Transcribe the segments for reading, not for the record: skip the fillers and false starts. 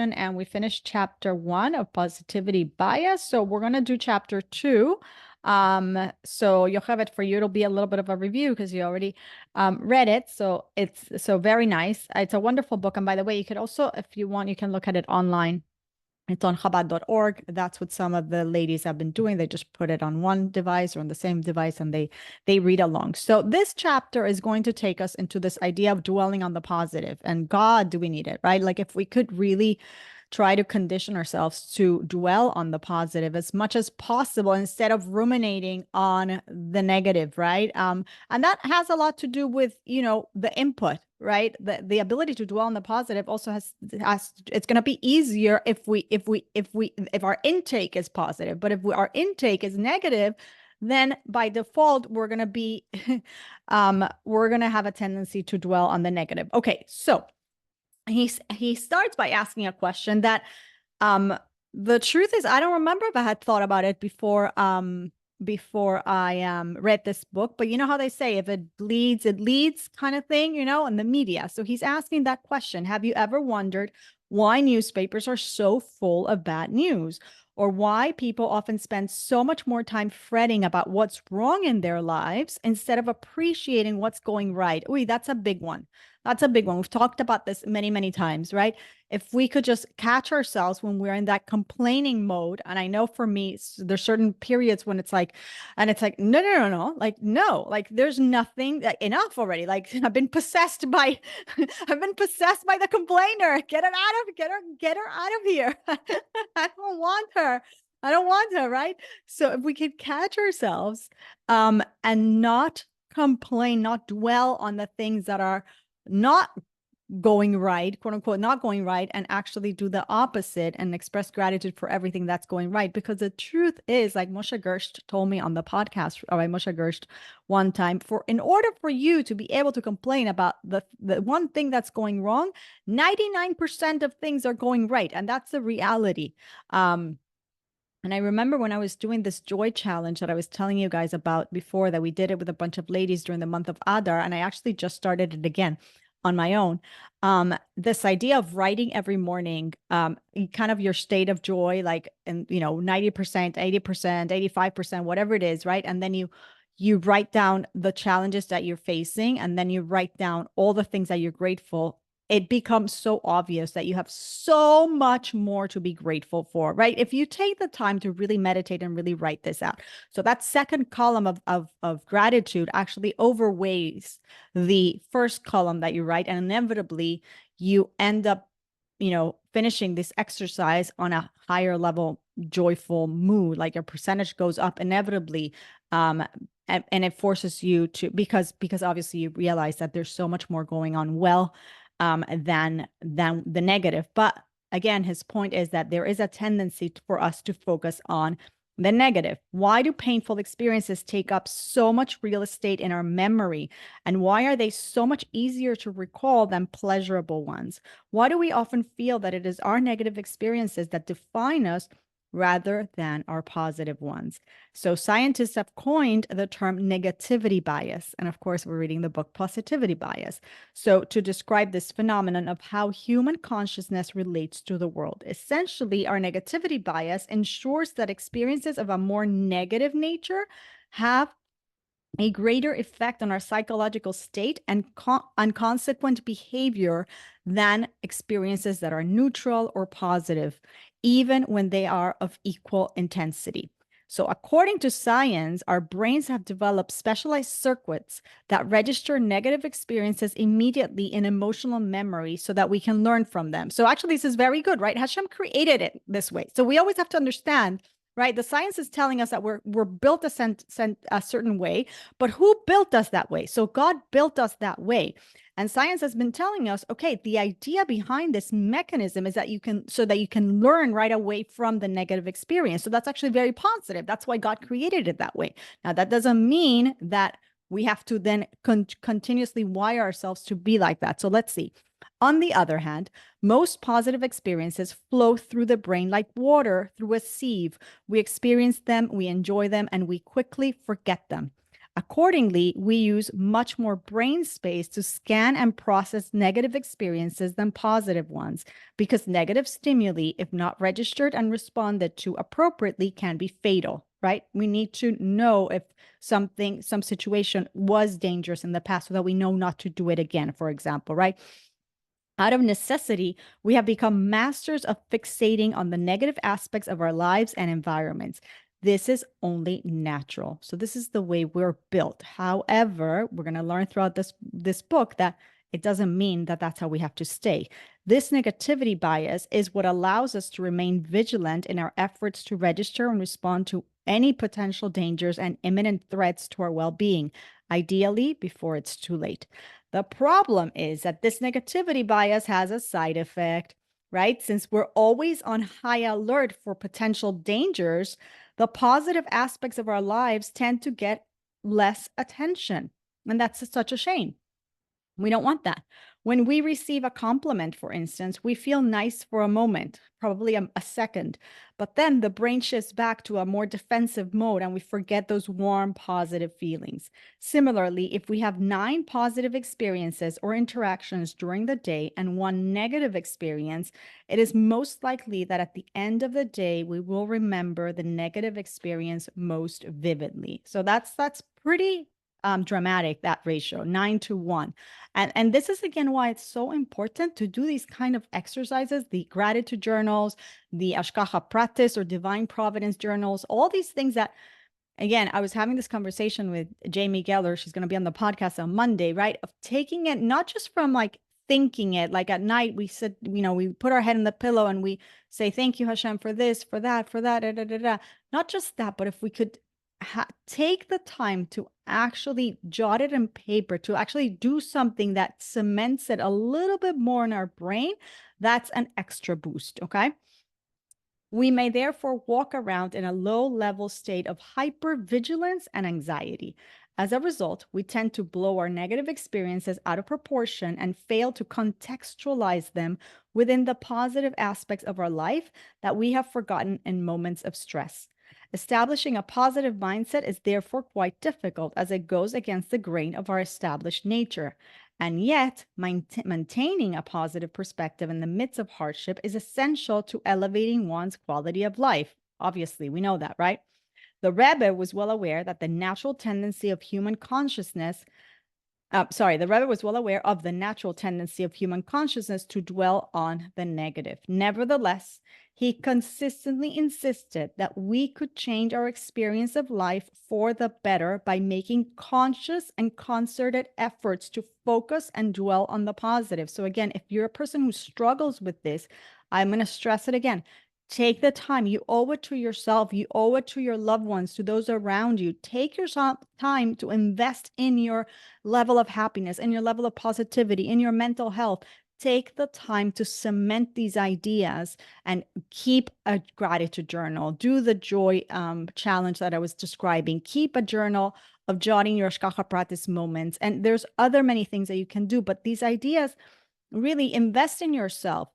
and we finished chapter 1 of positivity bias. So we're going to do chapter 2. So you'll have it for you. It'll be a little bit of a review because you already read it. So it's very nice. It's a wonderful book. And by the way, you could also, if you want, you can look at it online. It's on Chabad.org. That's what some of the ladies have been doing. They just put it on one device or on the same device and they read along. So this chapter is going to take us into this idea of dwelling on the positive. And God, do we need it, right? Like if we could really try to condition ourselves to dwell on the positive as much as possible instead of ruminating on the negative, right? And that has a lot to do with, the input, right? The ability to dwell on the positive also has it's going to be easier if our intake is positive. But if our intake is negative, then by default we're going to be we're going to have a tendency to dwell on the negative. Okay, so he starts by asking a question that the truth is I don't remember if I had thought about it before I read this book, but you know how they say if it leads kind of thing, in the media. So he's asking that question. Have you ever wondered why newspapers are so full of bad news, or why people often spend so much more time fretting about what's wrong in their lives instead of appreciating what's going right? Ooh, that's a big one. That's a big one. We've talked about this many, many times, right? If we could just catch ourselves when we're in that complaining mode. And I know for me, there's certain periods when it's like, no. Like, no, like there's nothing, like, enough already. Like I've been possessed by, I've been possessed by the complainer. Get her out of here. I don't want her. I don't want her, right? So if we could catch ourselves and not complain, not dwell on the things that are not going right, quote unquote, not going right, and actually do the opposite and express gratitude for everything that's going right. Because the truth is, like Moshe Gersht told me on the podcast, or Moshe Gersht one time, in order for you to be able to complain about the one thing that's going wrong, 99% of things are going right. And that's the reality. And I remember when I was doing this joy challenge that I was telling you guys about before, that we did it with a bunch of ladies during the month of Adar, and I actually just started it again on my own. This idea of writing every morning, kind of your state of joy, like, and 90%, 80%, 85%, whatever it is, right? And then you write down the challenges that you're facing, and then you write down all the things that you're grateful. It becomes so obvious that you have so much more to be grateful for, right? If you take the time to really meditate and really write this out. So that second column of gratitude actually overweighs the first column that you write. And inevitably, you end up, finishing this exercise on a higher level, joyful mood. Like your percentage goes up inevitably. And it forces you to, because obviously you realize that there's so much more going on than the negative. But again, his point is that there is a tendency for us to focus on the negative. Why do painful experiences take up so much real estate in our memory? And why are they so much easier to recall than pleasurable ones? Why do we often feel that it is our negative experiences that define us rather than our positive ones? So scientists have coined the term negativity bias. And of course, we're reading the book Positivity Bias. So to describe this phenomenon of how human consciousness relates to the world. Essentially, our negativity bias ensures that experiences of a more negative nature have a greater effect on our psychological state and consequent behavior than experiences that are neutral or positive, even when they are of equal intensity. So according to science, our brains have developed specialized circuits that register negative experiences immediately in emotional memory so that we can learn from them. So actually, this is very good, right? Hashem created it this way. So we always have to understand, right? The science is telling us that we're built a certain way, but who built us that way? So God built us that way. And science has been telling us, okay, the idea behind this mechanism is that you can learn right away from the negative experience. So that's actually very positive. That's why God created it that way. Now, that doesn't mean that we have to then continuously wire ourselves to be like that. So let's see. On the other hand, most positive experiences flow through the brain like water through a sieve. We experience them, we enjoy them, and we quickly forget them. Accordingly, we use much more brain space to scan and process negative experiences than positive ones, because negative stimuli, if not registered and responded to appropriately, can be fatal, right? We need to know if some situation was dangerous in the past so that we know not to do it again, for example, right? Out of necessity, we have become masters of fixating on the negative aspects of our lives and environments. This is only natural. So this is the way we're built. However, we're going to learn throughout this book that it doesn't mean that that's how we have to stay. This negativity bias is what allows us to remain vigilant in our efforts to register and respond to any potential dangers and imminent threats to our well-being, ideally before it's too late. The problem is that this negativity bias has a side effect, right? Since we're always on high alert for potential dangers, the positive aspects of our lives tend to get less attention. And that's such a shame. We don't want that. When we receive a compliment, for instance, we feel nice for a moment, probably a second, but then the brain shifts back to a more defensive mode and we forget those warm, positive feelings. Similarly, if we have 9 positive experiences or interactions during the day and 1 negative experience, it is most likely that at the end of the day, we will remember the negative experience most vividly. So that's pretty dramatic, that ratio, 9-1. And this is again why it's so important to do these kind of exercises, the gratitude journals, the Ashkacha practice or divine providence journals, all these things that, again, I was having this conversation with Jamie Geller. She's going to be on the podcast on Monday, right? Of taking it, not just from like thinking it, like at night we sit, we put our head in the pillow and we say, thank you, Hashem, for this, for that, da, da, da, da. Not just that, but if we could take the time to actually jot it in paper, to actually do something that cements it a little bit more in our brain, that's an extra boost, okay? We may therefore walk around in a low-level state of hypervigilance and anxiety. As a result, we tend to blow our negative experiences out of proportion and fail to contextualize them within the positive aspects of our life that we have forgotten in moments of stress. Establishing a positive mindset is therefore quite difficult, as it goes against the grain of our established nature. And yet, maintaining a positive perspective in the midst of hardship is essential to elevating one's quality of life. Obviously, we know that, right? The Rebbe was well aware that the natural tendency of human consciousness the Rebbe was well aware of the natural tendency of human consciousness to dwell on the negative. Nevertheless, he consistently insisted that we could change our experience of life for the better by making conscious and concerted efforts to focus and dwell on the positive. So again, if you're a person who struggles with this, I'm going to stress it again. Take the time. You owe it to yourself. You owe it to your loved ones, to those around you. Take your time to invest in your level of happiness, in your level of positivity, in your mental health. Take the time to cement these ideas and keep a gratitude journal. Do the joy challenge that I was describing. Keep a journal of jotting your Ashkacha practice moments. And there's other many things that you can do, but these ideas, really invest in yourself.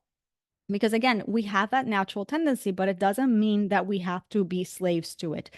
Because again, we have that natural tendency, but it doesn't mean that we have to be slaves to it.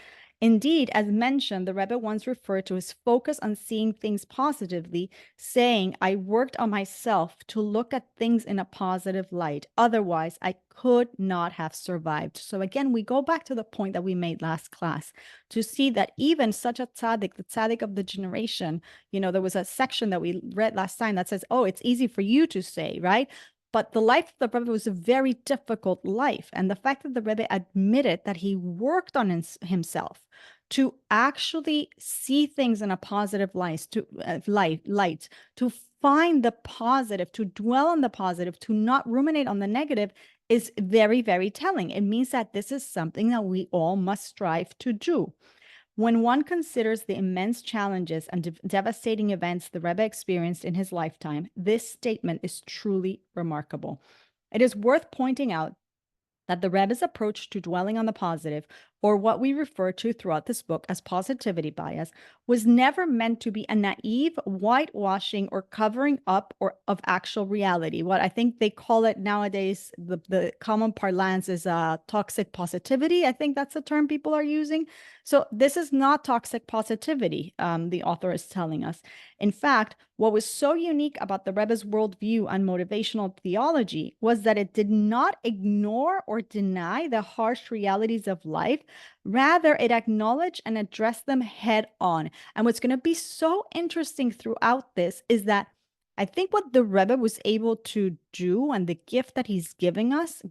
Indeed, as mentioned, the Rebbe once referred to his focus on seeing things positively, saying, I worked on myself to look at things in a positive light. Otherwise, I could not have survived. So again, we go back to the point that we made last class to see that even such a tzaddik, the tzaddik of the generation, there was a section that we read last time that says, oh, it's easy for you to say, right? But the life of the Rebbe was a very difficult life. And the fact that the Rebbe admitted that he worked on himself to actually see things in a positive light, to find the positive, to dwell on the positive, to not ruminate on the negative is very, very telling. It means that this is something that we all must strive to do. When one considers the immense challenges and devastating events the Rebbe experienced in his lifetime, this statement is truly remarkable. It is worth pointing out that the Rebbe's approach to dwelling on the positive or what we refer to throughout this book as positivity bias, was never meant to be a naive whitewashing or covering up or of actual reality. What I think they call it nowadays, the common parlance is toxic positivity. I think that's the term people are using. So this is not toxic positivity, the author is telling us. In fact, what was so unique about the Rebbe's worldview on motivational theology was that it did not ignore or deny the harsh realities of life. Rather, it acknowledged and addressed them head on. And what's going to be so interesting throughout this is that I think what the Rebbe was able to do, and the gift that he's given us,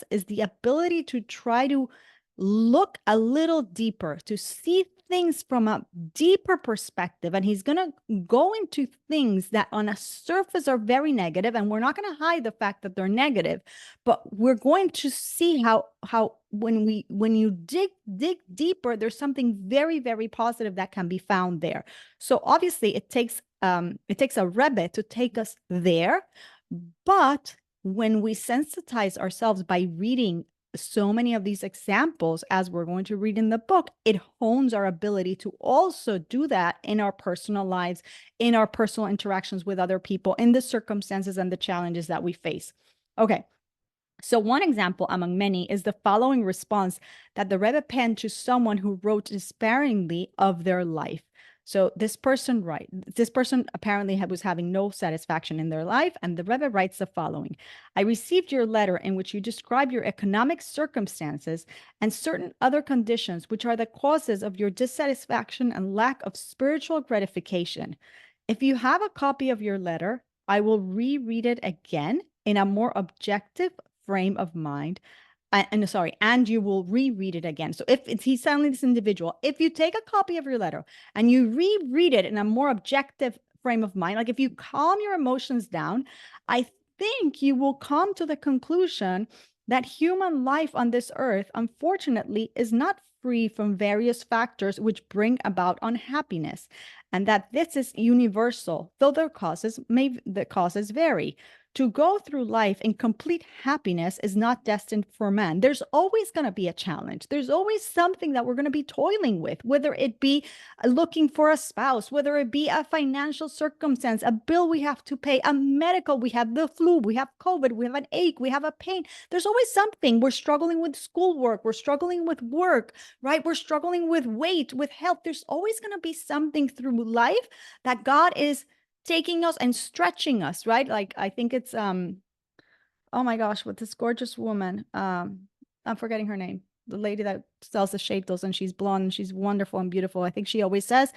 is the ability to try to look a little deeper, to see things from a deeper perspective. And he's going to go into things that on a surface are very negative, and we're not going to hide the fact that they're negative, but we're going to see how when you dig deeper, there's something very, very positive that can be found there. So obviously it takes a Rebbe to take us there, but when we sensitize ourselves by reading so many of these examples, as we're going to read in the book, it hones our ability to also do that in our personal lives, in our personal interactions with other people, in the circumstances and the challenges that we face. Okay. So one example among many is the following response that the Rebbe penned to someone who wrote despairingly of their life. So this person apparently was having no satisfaction in their life, and the Rebbe writes the following: I received your letter in which you describe your economic circumstances and certain other conditions which are the causes of your dissatisfaction and lack of spiritual gratification. If you have a copy of your letter, I will reread it again in a more objective frame of mind. And you will reread it again. So he's telling this individual, if you take a copy of your letter and you reread it in a more objective frame of mind, like if you calm your emotions down, I think you will come to the conclusion that human life on this earth, unfortunately, is not free from various factors which bring about unhappiness, and that this is universal, though the causes vary. To go through life in complete happiness is not destined for man. There's always going to be a challenge. There's always something that we're going to be toiling with, whether it be looking for a spouse, whether it be a financial circumstance, a bill we have to pay, a medical, we have the flu, we have COVID, we have an ache, we have a pain. There's always something. We're struggling with schoolwork, we're struggling with work, right? We're struggling with weight, with health. There's always going to be something through life that God is taking us and stretching us, right? Like I think it's oh my gosh, with this gorgeous woman, I'm forgetting her name, the lady that sells the shaitos, and she's blonde and she's wonderful and beautiful. I think she always says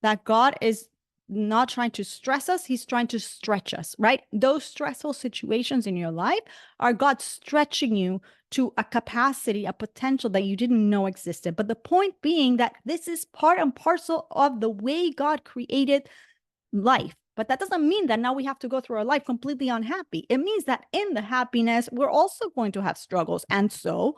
that God is not trying to stress us, he's trying to stretch us, right? Those stressful situations in your life are God stretching you to a capacity, a potential that you didn't know existed. But the point being that this is part and parcel of the way God created life. But that doesn't mean that now we have to go through our life completely unhappy. It means that in the happiness, we're also going to have struggles. And so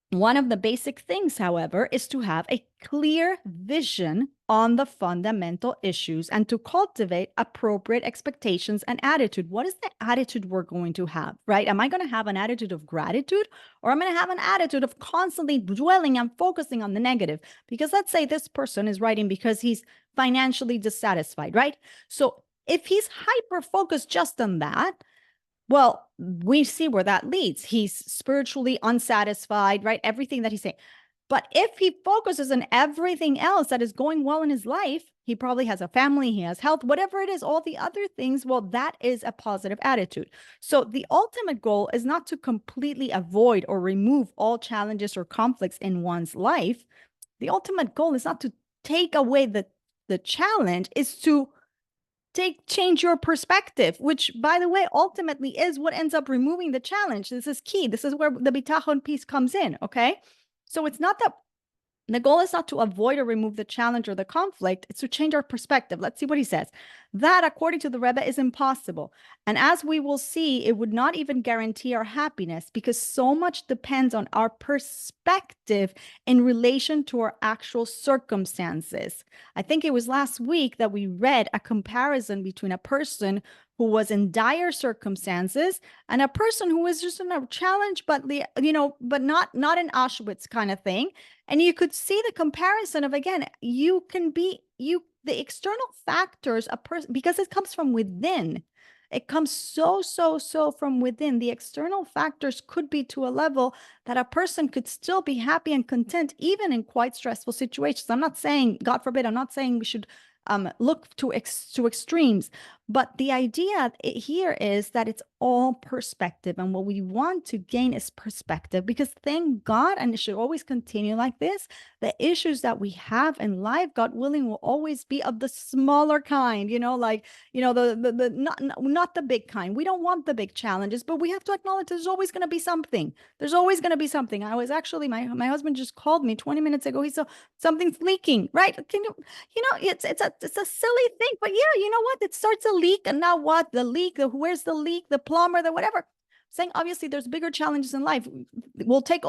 one of the basic things, however, is to have a clear vision on the fundamental issues and to cultivate appropriate expectations and attitude. What is the attitude we're going to have, right? Am I going to have an attitude of gratitude, or am I going to have an attitude of constantly dwelling and focusing on the negative? Because let's say this person is writing because he's financially dissatisfied, right? So if he's hyper-focused just on that, well, we see where that leads. He's spiritually unsatisfied, right? Everything that he's saying. But if he focuses on everything else that is going well in his life, he probably has a family, he has health, whatever it is, all the other things, well, that is a positive attitude. So the ultimate goal is not to completely avoid or remove all challenges or conflicts in one's life. The ultimate goal is not to take away the challenge, is to change your perspective, which, by the way, ultimately is what ends up removing the challenge. This is key. This is where the bitachon piece comes in, okay? So it's not that the goal is not to avoid or remove the challenge or the conflict. It's to change our perspective. Let's see what he says. That, according to the Rebbe, is impossible. And as we will see, it would not even guarantee our happiness because so much depends on our perspective in relation to our actual circumstances. I think it was last week that we read a comparison between a person who was in dire circumstances and a person who was just in a challenge, but but not in Auschwitz kind of thing. And you could see the comparison of, again, the external factors, a person, because it comes from within. It comes so from within. The external factors could be to a level that a person could still be happy and content, even in quite stressful situations. I'm not saying, God forbid, I'm not saying we should look to extremes, but the idea here is that it's all perspective, and what we want to gain is perspective, because thank God, and it should always continue like this, the issues that we have in life, God willing, will always be of the smaller kind, the not the big kind. We don't want the big challenges, but we have to acknowledge there's always going to be something. There's always going to be something. I was actually, my husband just called me 20 minutes ago. He said something's leaking, right? It's a silly thing, but yeah, you know what? It starts a leak, and now what? The leak, where's the leak? The plumber, the whatever. Saying obviously there's bigger challenges in life. We'll take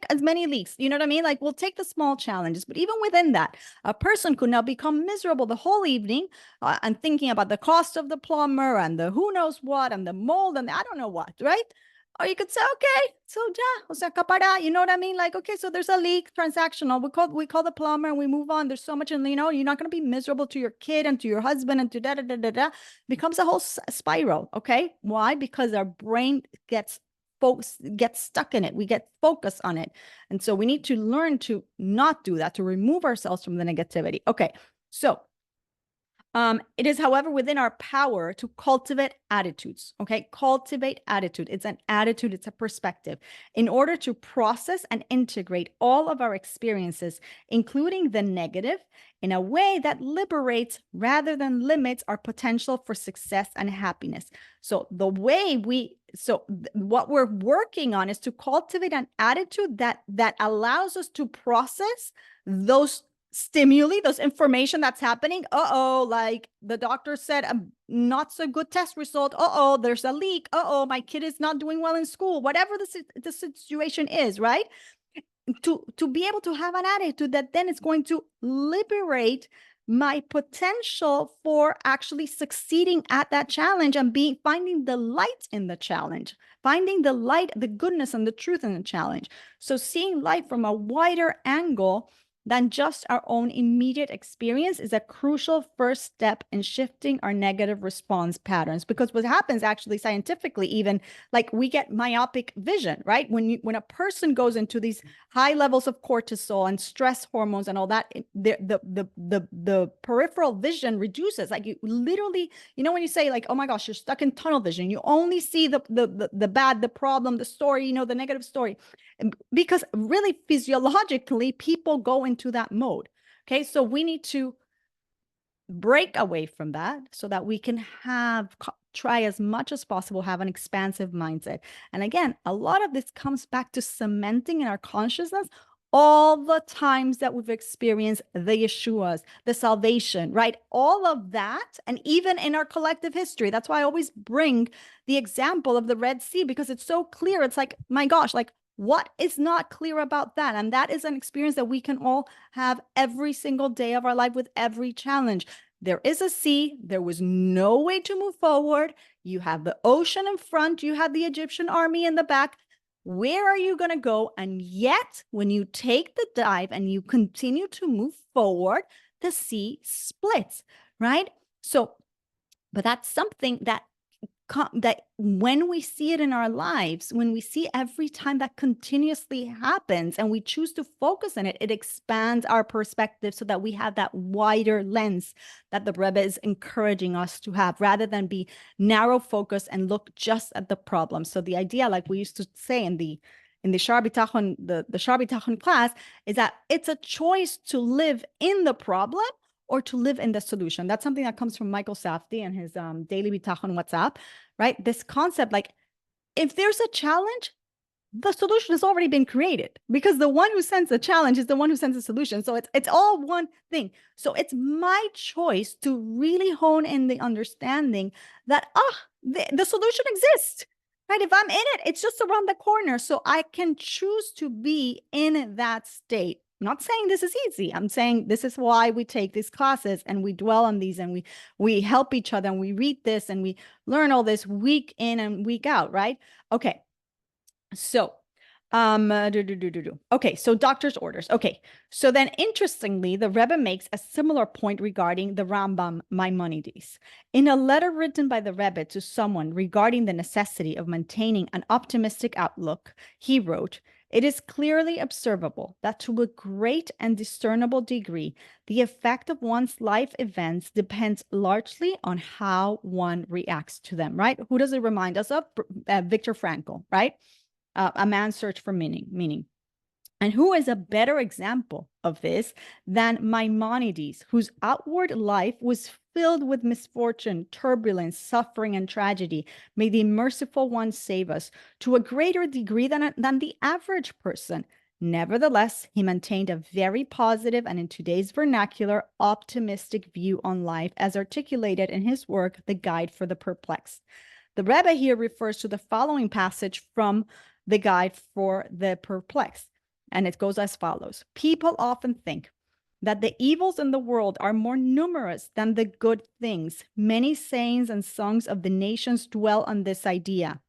as many leaks. You know what I mean? Like, we'll take the small challenges, but even within that, a person could now become miserable the whole evening and thinking about the cost of the plumber and the who knows what and the mold and the I don't know what, right? Or you could say, okay, so ya, o sea, capara, you know what I mean? Like, okay, so there's a leak, transactional. We call the plumber and we move on. There's so much, and you're not going to be miserable to your kid and to your husband and to da da da da da. Becomes a whole spiral. Okay, why? Because our brain gets stuck in it. We get focused on it, and so we need to learn to not do that, to remove ourselves from the negativity. Okay, so. It is, however, within our power to cultivate attitudes. Okay, cultivate attitude. It's an attitude, it's a perspective, in order to process and integrate all of our experiences, including the negative, in a way that liberates rather than limits our potential for success and happiness. So what we're working on is to cultivate an attitude that allows us to process those stimuli, those information that's happening. Like the doctor said, not so good test result. There's a leak. My kid is not doing well in school. Whatever the situation is, right? To be able to have an attitude that then is going to liberate my potential for actually succeeding at that challenge and finding the light in the challenge, finding the light, the goodness and the truth in the challenge. So seeing life from a wider angle than just our own immediate experience is a crucial first step in shifting our negative response patterns. Because what happens actually scientifically, even, like, we get myopic vision, right? When a person goes into these high levels of cortisol and stress hormones and all that, the peripheral vision reduces. Like, you literally, when you say, like, oh my gosh, you're stuck in tunnel vision, you only see the bad, the problem, the story, the negative story. Because really physiologically, people go into that mode. Okay, so we need to break away from that so that we can try as much as possible, have an expansive mindset. And again, a lot of this comes back to cementing in our consciousness all the times that we've experienced the Yeshuas, the salvation, right? All of that, and even in our collective history. That's why I always bring the example of the Red Sea, because it's so clear. It's like, my gosh, like, what is not clear about that? And that is an experience that we can all have every single day of our life with every challenge. There is a sea. There was no way to move forward. You have the ocean in front. You have the Egyptian army in the back. Where are you going to go? And yet, when you take the dive and you continue to move forward, the sea splits, right? So, but that's something that when we see it in our lives, when we see every time that continuously happens and we choose to focus on it, it expands our perspective so that we have that wider lens that the Rebbe is encouraging us to have, rather than be narrow focused and look just at the problem. So the idea, like we used to say in the Shar B'Tachon, the Shar B'Tachon class, is that it's a choice to live in the problem or to live in the solution. That's something that comes from Michael Safdie and his daily Bitachon WhatsApp, right? This concept, like, if there's a challenge, the solution has already been created because the one who sends the challenge is the one who sends the solution. So it's all one thing. So it's my choice to really hone in the understanding that the solution exists. Right? If I'm in it, it's just around the corner. So I can choose to be in that state. I'm not saying this is easy. I'm saying this is why we take these classes and we dwell on these and we help each other and we read this and we learn all this week in and week out, right? Okay. So, okay, so doctor's orders. Okay, so then interestingly, the Rebbe makes a similar point regarding the Rambam Maimonides. In a letter written by the Rebbe to someone regarding the necessity of maintaining an optimistic outlook, he wrote, "It is clearly observable that to a great and discernible degree, the effect of one's life events depends largely on how one reacts to them," right? Who does it remind us of? Viktor Frankl, right? A Man's Search for Meaning. And who is a better example of this than Maimonides, whose outward life was filled with misfortune, turbulence, suffering, and tragedy? May the merciful one save us to a greater degree than the average person. Nevertheless, he maintained a very positive and, in today's vernacular, optimistic view on life, as articulated in his work, The Guide for the Perplexed. The Rebbe here refers to the following passage from the Guide for the Perplexed, and it goes as follows. People often think that the evils in the world are more numerous than the good things. Many sayings and songs of the nations dwell on this idea.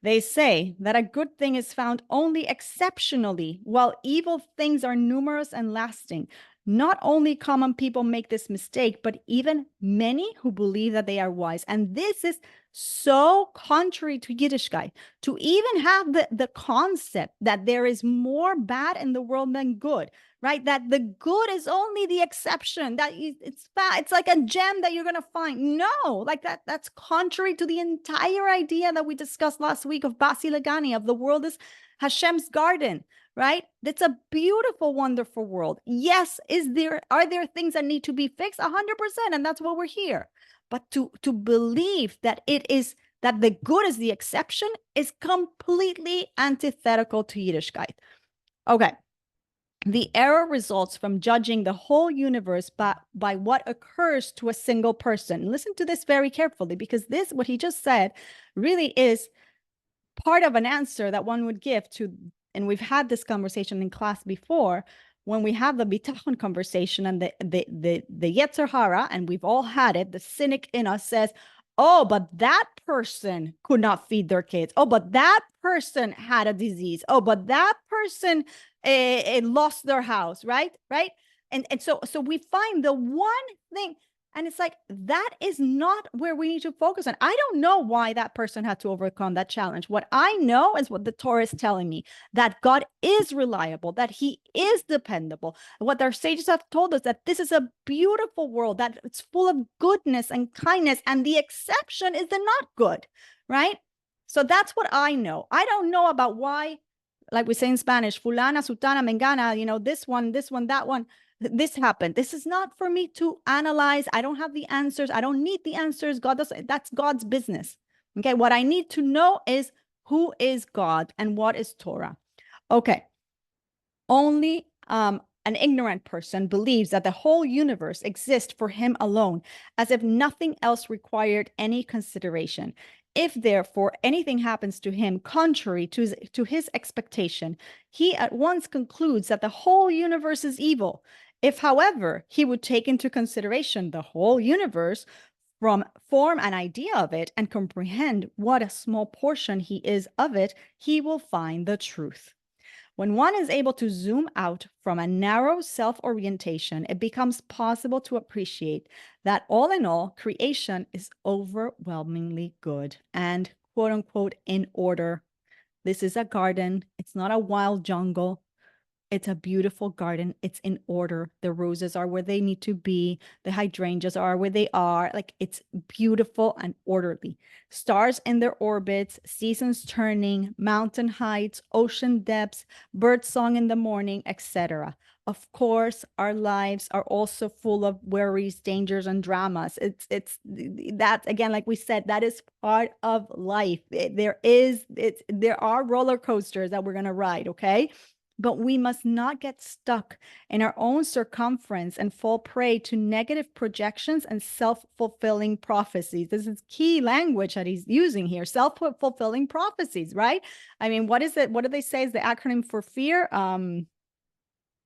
They say that a good thing is found only exceptionally, while evil things are numerous and lasting. Not only common people make this mistake, but even many who believe that they are wise. And this is so contrary to Yiddishkeit, to even have the concept that there is more bad in the world than good, right? That the good is only the exception, that it's bad. It's like a gem that you're going to find. No, like that's contrary to the entire idea that we discussed last week of Basi Lagani, of the world is Hashem's garden, right? It's a beautiful, wonderful world. Yes, are there things that need to be fixed? 100%, and that's why we're here. But to believe that that the good is the exception is completely antithetical to Yiddishkeit. Okay. The error results from judging the whole universe by what occurs to a single person. Listen to this very carefully, because what he just said, really is part of an answer that one would give to, and we've had this conversation in class before, when we have the bitachon conversation and the Yetzer Hara, and we've all had it, the cynic in us says, oh, but that person could not feed their kids. Oh, but that person had a disease. Oh, but that person lost their house, right? And so we find the one thing, and it's like, that is not where we need to focus on. I don't know why that person had to overcome that challenge. What I know is what the Torah is telling me, that God is reliable, that he is dependable. What our sages have told us, that this is a beautiful world, that it's full of goodness and kindness, and the exception is the not good, right? So that's what I know. I don't know about why, like we say in Spanish, fulana, sutana, mengana, this one, that one, this happened. This is not for me to analyze. I don't have the answers. I don't need the answers. That's God's business. Okay. What I need to know is who is God and what is Torah. Okay. Only an ignorant person believes that the whole universe exists for him alone, as if nothing else required any consideration. If, therefore, anything happens to him contrary to his expectation, he at once concludes that the whole universe is evil. If, however, he would take into consideration the whole universe, form an idea of it, and comprehend what a small portion he is of it, he will find the truth. When one is able to zoom out from a narrow self-orientation, it becomes possible to appreciate that all in all, creation is overwhelmingly good and, quote unquote, in order. This is a garden. It's not a wild jungle. It's a beautiful garden. It's in order. The roses are where they need to be. The hydrangeas are where they are. Like, it's beautiful and orderly. Stars in their orbits, seasons turning, mountain heights, ocean depths, bird song in the morning, etc. Of course, our lives are also full of worries, dangers, and dramas. It's that, again, like we said, that is part of life. There are roller coasters that we're gonna ride, okay? But we must not get stuck in our own circumference and fall prey to negative projections and self-fulfilling prophecies. This is key language that he's using here. Self-fulfilling prophecies, right? I mean, what is it? What do they say is the acronym for fear?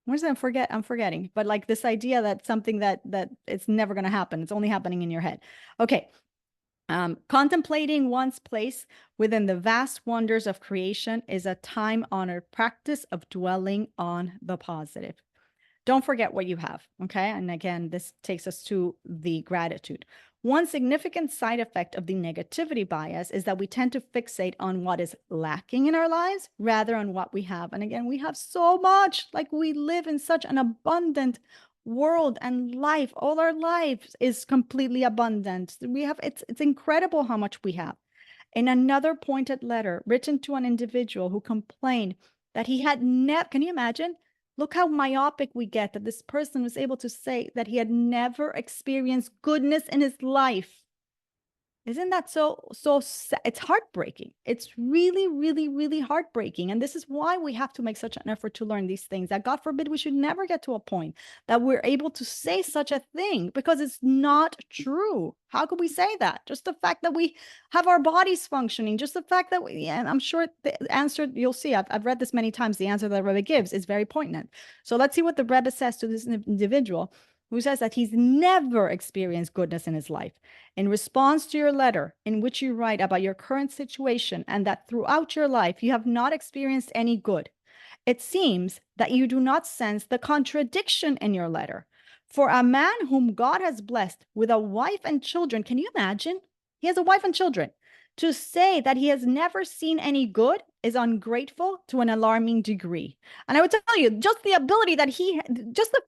What is it? I'm forgetting. But like this idea that something that it's never going to happen. It's only happening in your head. Okay. Contemplating one's place within the vast wonders of creation is a time-honored practice of dwelling on the positive. Don't forget what you have, okay? And again, this takes us to the gratitude. One significant side effect of the negativity bias is that we tend to fixate on what is lacking in our lives rather than what we have. And again, we have so much, like we live in such an abundant world and life. All our lives is completely abundant. It's incredible how much we have. In another pointed letter written to an individual who complained that he had never, can you imagine? Look how myopic we get that this person was able to say that he had never experienced goodness in his life. Isn't that so sad? It's heartbreaking. It's really, really, really heartbreaking. And this is why we have to make such an effort to learn these things, that God forbid we should never get to a point that we're able to say such a thing, because it's not true. How could we say that? Just the fact that we have our bodies functioning, just the fact that we, and I'm sure the answer, you'll see, I've read this many times, the answer that the Rebbe gives is very poignant. So let's see what the Rebbe says to this individual who says that he's never experienced goodness in his life. In response to your letter, in which you write about your current situation and that throughout your life you have not experienced any good, it seems that you do not sense the contradiction in your letter. For a man whom God has blessed with a wife and children, can you imagine? He has a wife and children. To say that he has never seen any good is ungrateful to an alarming degree. And I would tell you, just the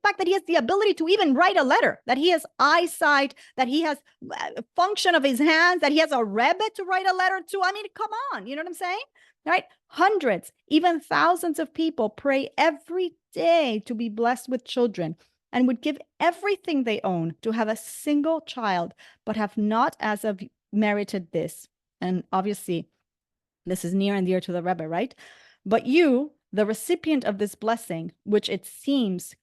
fact that he has the ability to even write a letter, that he has eyesight, that he has function of his hands, that he has a rebbe to write a letter to. I mean, come on, you know what I'm saying? Right? Hundreds, even thousands of people pray every day to be blessed with children and would give everything they own to have a single child, but have not as of merited this. And obviously, this is near and dear to the Rebbe, right? But you, the recipient of this blessing, which it seems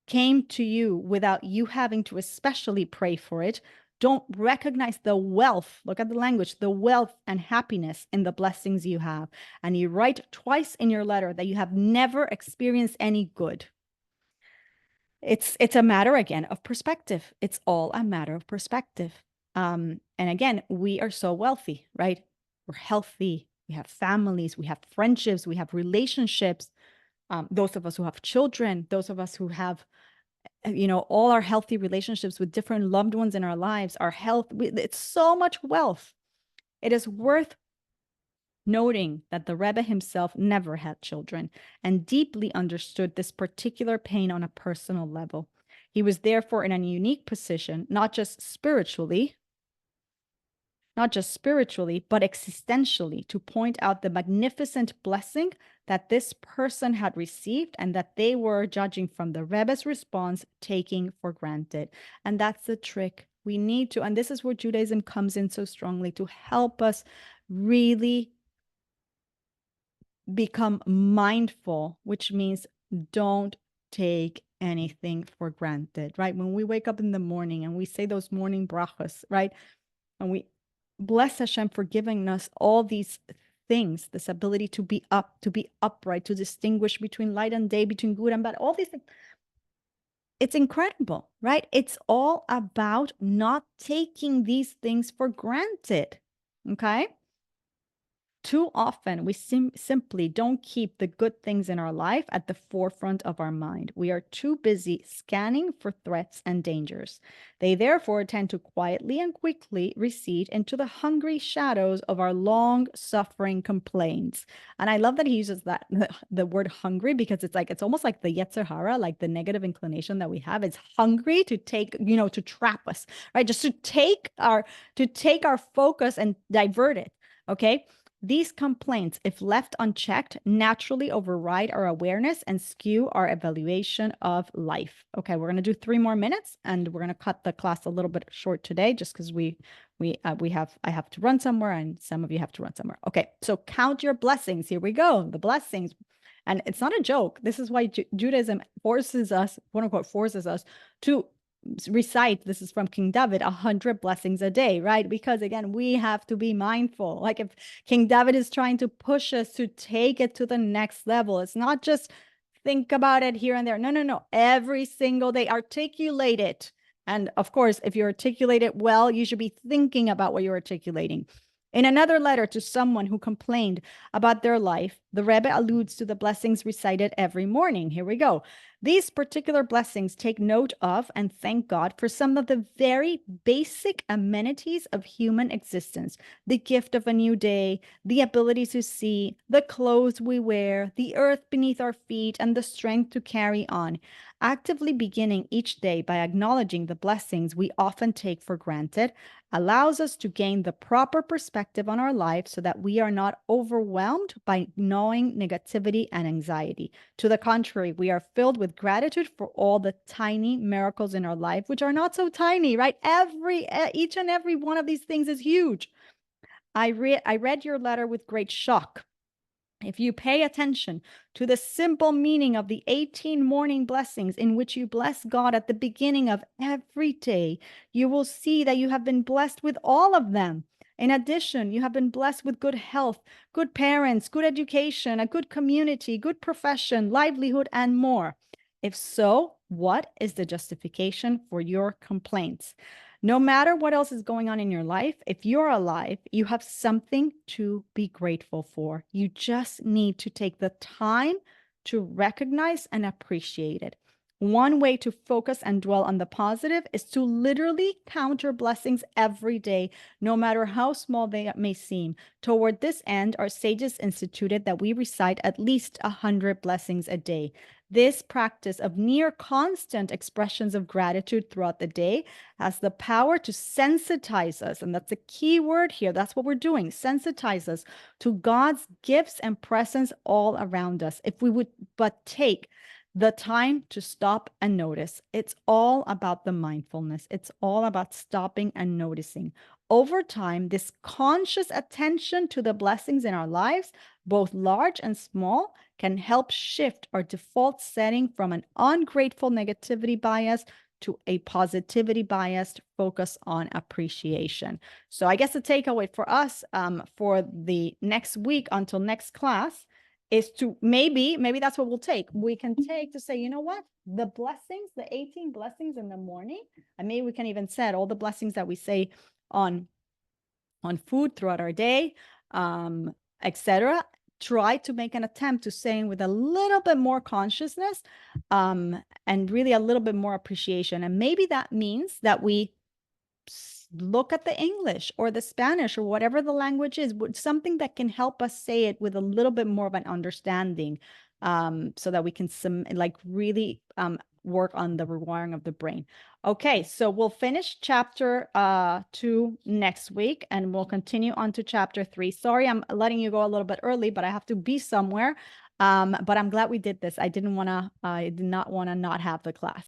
came to you without you having to especially pray for it, don't recognize the wealth, look at the language, the wealth and happiness in the blessings you have. And you write twice in your letter that you have never experienced any good. It's a matter, again, of perspective. It's all a matter of perspective. And again, we are so wealthy, right? We're healthy. We have families. We have friendships. We have relationships. Those of us who have children, those of us who have, all our healthy relationships with different loved ones in our lives, our health, it's so much wealth. It is worth noting that the Rebbe himself never had children and deeply understood this particular pain on a personal level. He was therefore in a unique position, not just spiritually, but existentially, to point out the magnificent blessing that this person had received and that they were, judging from the Rebbe's response, taking for granted. And that's the trick. We need to, and this is where Judaism comes in so strongly, to help us really become mindful, which means don't take anything for granted, right? When we wake up in the morning and we say those morning brachas, right? And we bless Hashem for giving us all these things, this ability to be up, to be upright, to distinguish between light and day, between good and bad, all these things. It's incredible, right? It's all about not taking these things for granted, okay? Too often, we simply don't keep the good things in our life at the forefront of our mind. We are too busy scanning for threats and dangers. They therefore tend to quietly and quickly recede into the hungry shadows of our long-suffering complaints. And I love that he uses that the word hungry, because it's almost like the Yetzer Hara, like the negative inclination that we have. It's hungry to take, to trap us, right? Just to take our focus and divert it. Okay. These complaints, if left unchecked, naturally override our awareness and skew our evaluation of life. Okay, we're going to do 3 more minutes, and we're going to cut the class a little bit short today, just because I have to run somewhere, and some of you have to run somewhere. Okay, so count your blessings. Here we go. The blessings. And it's not a joke. This is why Judaism forces us, quote unquote, forces us to recite, this is from King David, 100 blessings a day, right? Because again, we have to be mindful. Like if King David is trying to push us to take it to the next level, it's not just think about it here and there. No, no, no. Every single day, articulate it. And of course, if you articulate it well, you should be thinking about what you're articulating. In another letter to someone who complained about their life, the Rebbe alludes to the blessings recited every morning. Here we go. These particular blessings take note of and thank God for some of the very basic amenities of human existence: the gift of a new day, the ability to see, the clothes we wear, the earth beneath our feet, and the strength to carry on. Actively beginning each day by acknowledging the blessings we often take for granted allows us to gain the proper perspective on our life so that we are not overwhelmed by gnawing negativity and anxiety. To the contrary, we are filled with gratitude for all the tiny miracles in our life, which are not so tiny, right? Each and every one of these things is huge. I read your letter with great shock. If you pay attention to the simple meaning of the 18 morning blessings in which you bless God at the beginning of every day, you will see that you have been blessed with all of them. In addition, you have been blessed with good health, good parents, good education, a good community, good profession, livelihood, and more. If so, what is the justification for your complaints? No matter what else is going on in your life, if you're alive, you have something to be grateful for. You just need to take the time to recognize and appreciate it. One way to focus and dwell on the positive is to literally count your blessings every day, no matter how small they may seem. Toward this end, our sages instituted that we recite at least 100 blessings a day. This practice of near constant expressions of gratitude throughout the day has the power to sensitize us. And that's a key word here. That's what we're doing. Sensitize us to God's gifts and presence all around us. If we would but take the time to stop and notice. It's all about the mindfulness. It's all about stopping and noticing. Over time, this conscious attention to the blessings in our lives, both large and small, can help shift our default setting from an ungrateful negativity bias to a positivity biased focus on appreciation. So I guess the takeaway for us for the next week until next class is to maybe that's what we'll take. We can take to say, you know what? The blessings, the 18 blessings in the morning, and maybe we can even set all the blessings that we say on food throughout our day, etc. Try to make an attempt to saying with a little bit more consciousness and really a little bit more appreciation. And maybe that means that we look at the English or the Spanish or whatever the language is, something that can help us say it with a little bit more of an understanding, so that we can really work on the rewiring of the brain. Okay, so we'll finish chapter 2 next week, and we'll continue on to chapter 3. Sorry, I'm letting you go a little bit early, but I have to be somewhere. But I'm glad we did this. I did not want to not have the class.